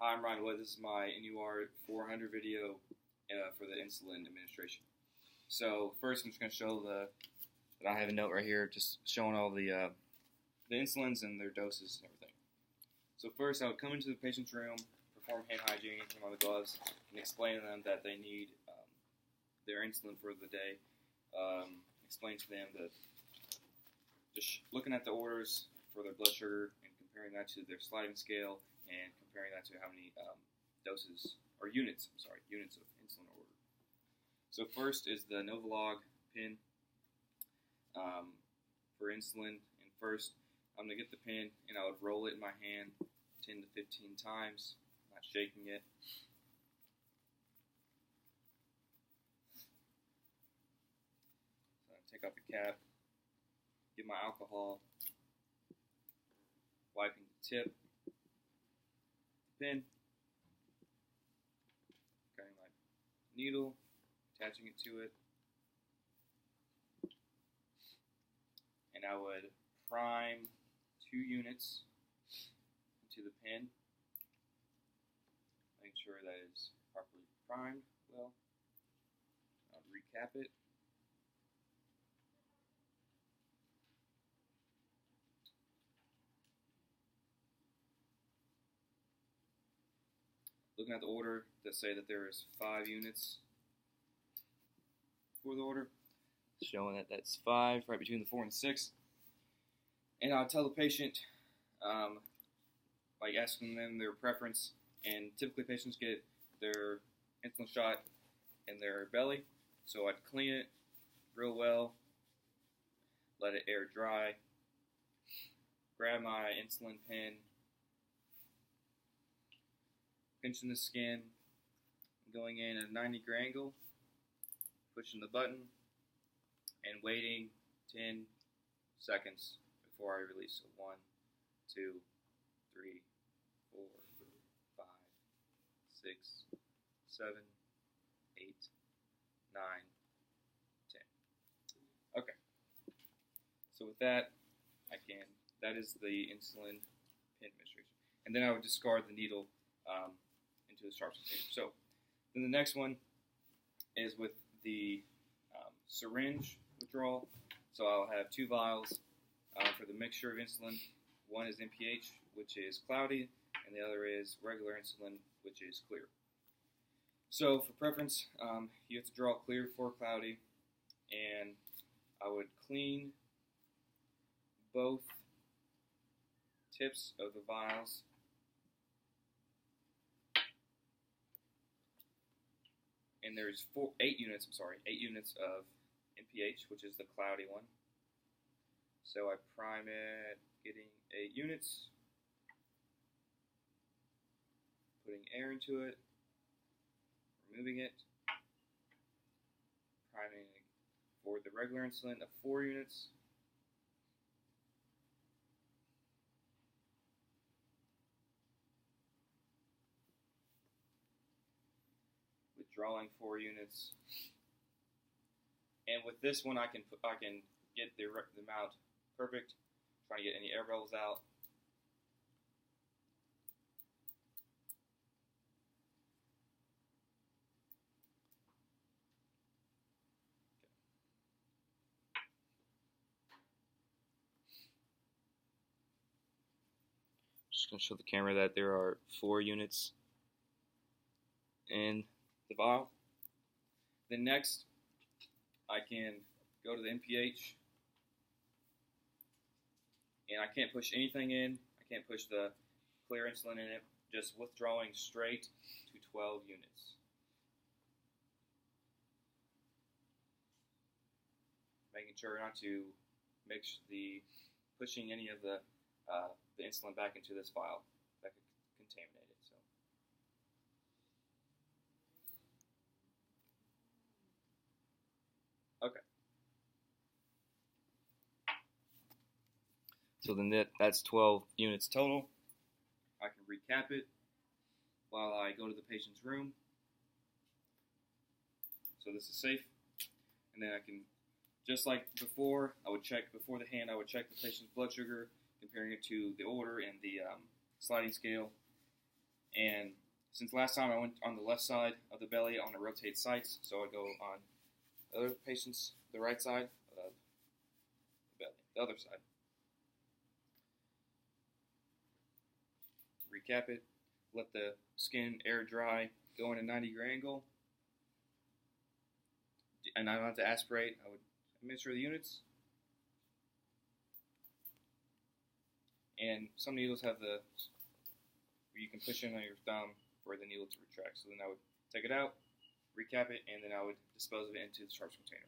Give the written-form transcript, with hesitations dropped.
Hi, I'm Ryan Wood. This is my NUR 400 video for the insulin administration. So first I'm just going to show that I have a note right here just showing all the insulins and their doses and everything. So first I would come into the patient's room, perform hand hygiene, put on the gloves, and explain to them that they need their insulin for the day. Explain to them that just looking at the orders for their blood sugar and comparing that to their sliding scale and comparing that to how many units of insulin are ordered. So first is the Novolog pen for insulin. And first I'm going to get the pen and I would roll it in my hand 10 to 15 times, not shaking it. So I take off the cap, get my alcohol, wiping the tip, pen, getting my needle, attaching it to it, and I would prime 2 units into the pen, making sure that it's properly primed well. I would recap it. Looking at the order, to say that there is 5 units for the order, showing that that's 5, right between the 4 and 6. And I'll tell the patient, like asking them their preference, and typically patients get their insulin shot in their belly, so I'd clean it real well, let it air dry, grab my insulin pen, pinching the skin, going in at a 90-degree angle, pushing the button, and waiting 10 seconds before I release. So 1, 2, 3, 4, 5, 6, 7, 8, 9, 10. Okay. So with that, that is the insulin pen administration. And then I would discard the needle into the sharps container. So then the next one is with the syringe withdrawal. So I'll have 2 vials for the mixture of insulin. One is NPH, which is cloudy, and the other is regular insulin, which is clear. So for preference, you have to draw clear for cloudy, and I would clean both tips of the vials. And there's 8 units of NPH, which is the cloudy one. So I prime it, getting 8 units, putting air into it, removing it, priming for the regular insulin of 4 units, withdrawing 4 units, and with this one I can get the amount perfect, trying to get any air bubbles out. Just going to show the camera that there are 4 units in the vial. Then next, I can go to the NPH, and I can't push anything in. I can't push the clear insulin in it, just withdrawing straight to 12 units. Making sure not to pushing any of the insulin back into this vial that could contaminate it. Okay. So then that's 12 units total. I can recap it while I go to the patient's room. So this is safe. And then I can, just like before, I would check before the hand, I would check the patient's blood sugar, comparing it to the order and the sliding scale. And since last time I went on the left side of the belly, I want to rotate sites, so I go on the other patient's, the right side of the belly, the other side. Recap it, let the skin air dry, go in a 90-degree angle, and I don't have to aspirate. I would administer the units. And some needles have where you can push in on your thumb for the needle to retract. So then I would take it out, recap it, and then I would dispose of it into the sharps container.